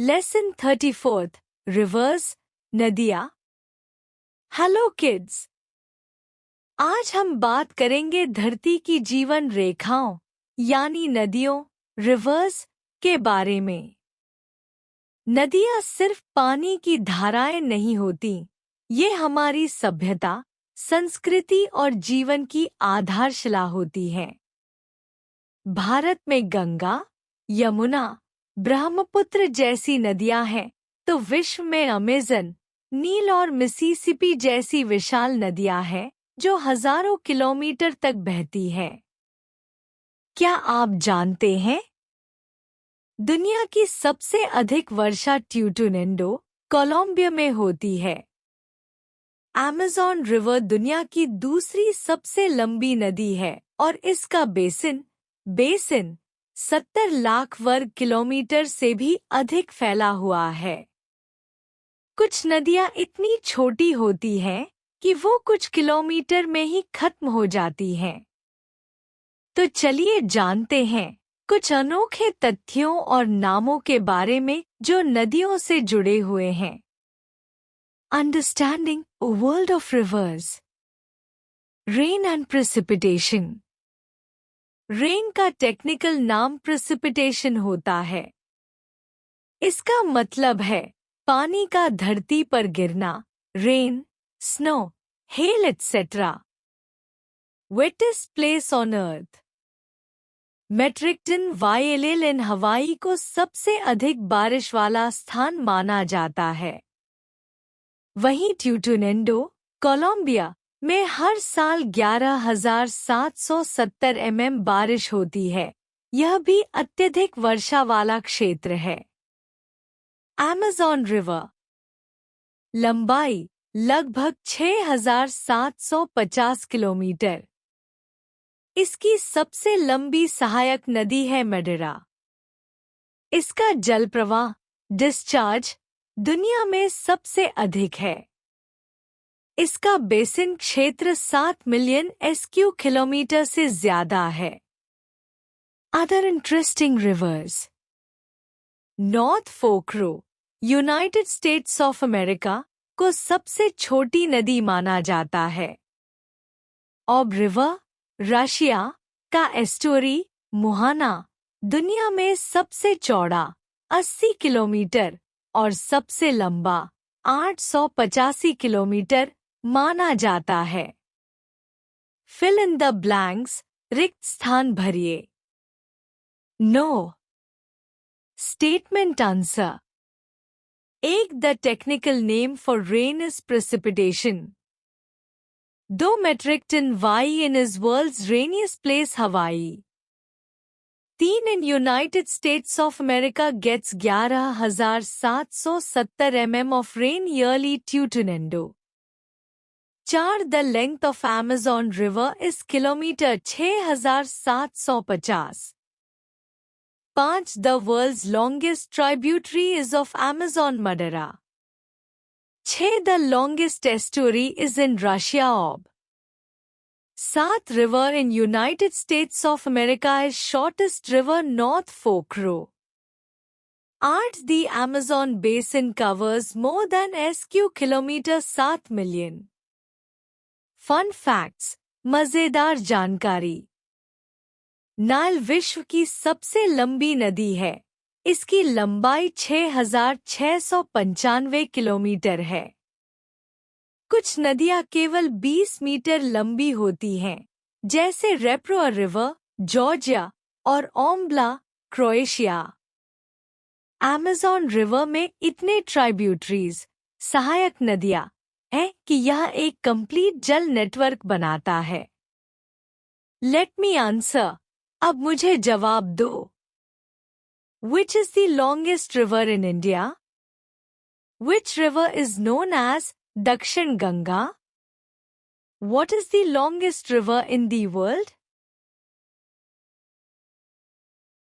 Lesson 34 reverse नदियाँ। Hello kids, आज हम बात करेंगे धरती की जीवन रेखाओं यानी नदियों रिवर्स के बारे में। नदियाँ सिर्फ पानी की धाराएं नहीं होती, ये हमारी सभ्यता, संस्कृति और जीवन की आधारशिला होती हैं। भारत में गंगा, यमुना, ब्रह्मपुत्र जैसी नदियां हैं, तो विश्व में अमेज़न, नील और मिसिसिपी जैसी विशाल नदियां हैं जो हजारों किलोमीटर तक बहती हैं। क्या आप जानते हैं? दुनिया की सबसे अधिक वर्षा ट्यूटुनेंडो, कोलंबिया में होती है। अमेज़न रिवर दुनिया की दूसरी सबसे लंबी नदी है और इसका बेसिन 70 लाख वर्ग किलोमीटर से भी अधिक फैला हुआ है। कुछ नदियां इतनी छोटी होती हैं कि वो कुछ किलोमीटर में ही खत्म हो जाती हैं। तो चलिए जानते हैं कुछ अनोखे तथ्यों और नामों के बारे में जो नदियों से जुड़े हुए हैं। Understanding a world of reverse. Rain and precipitation. Rain का टेक्निकल नाम प्रेसिपिटेशन होता है। इसका मतलब है पानी का धरती पर गिरना, rain, snow, hail etcetera. Wettest place on earth. Metric ton Waialeale in Hawaii को सबसे अधिक बारिश वाला स्थान माना जाता है। वहीं ट्यूटुनेंडो, कोलंबिया में हर साल 11,770 बारिश होती है। यह भी अत्यधिक वर्षा वाला क्षेत्र है। अमेज़न रिवर लंबाई लगभग 6,750 किलोमीटर। इसकी सबसे लंबी सहायक नदी है मेडेरा। इसका जल प्रवाह डिस्चार्ज दुनिया में सबसे अधिक है। इसका बेसिन क्षेत्र 7 मिलियन स्क्वायर किलोमीटर से ज्यादा है। Other interesting reverse. North fork, United States of America को सबसे छोटी नदी माना जाता है। ऑब रिवर, रशिया का एस्टोरी मुहाना, दुनिया में सबसे चौड़ा 80 किलोमीटर और सबसे लंबा 885 किलोमीटर माना जाता है। फिल इन द ब्लैंक्स, रिक्त स्थान भरिए। No statement answer. एक the technical name for rain is precipitation. 2 metric ton Wai in is world's rainiest place Hawaii. 3 in United States of America gets 11,770 of rain yearly Tutunendo. 4 the length of Amazon river is kilometre 6,750। 5 the world's longest tributary is of Amazon Madeira. 6 the longest estuary is in Russia Ob. 7 river in United States of America is shortest river North Fork. 8 the Amazon basin covers more than square kilometre 7 million. Fun facts, मजेदार जानकारी। Nile विश्व की सबसे लंबी नदी है। इसकी लंबाई 6,695 किलोमीटर है। कुछ नदियां केवल 20 मीटर लंबी होती हैं, जैसे रेप्रो रिवर, जॉर्जिया और ओम्ब्ला, क्रोएशिया। अमेज़न रिवर में इतने ट्राइब्यूटरीज, सहायक नदियां है कि यह एक कंप्लीट जल नेटवर्क बनाता है। Let me answer. अब मुझे जवाब दो। Which is the longest river in India? Which river is known as Dakshin Ganga? What is the longest river in the world?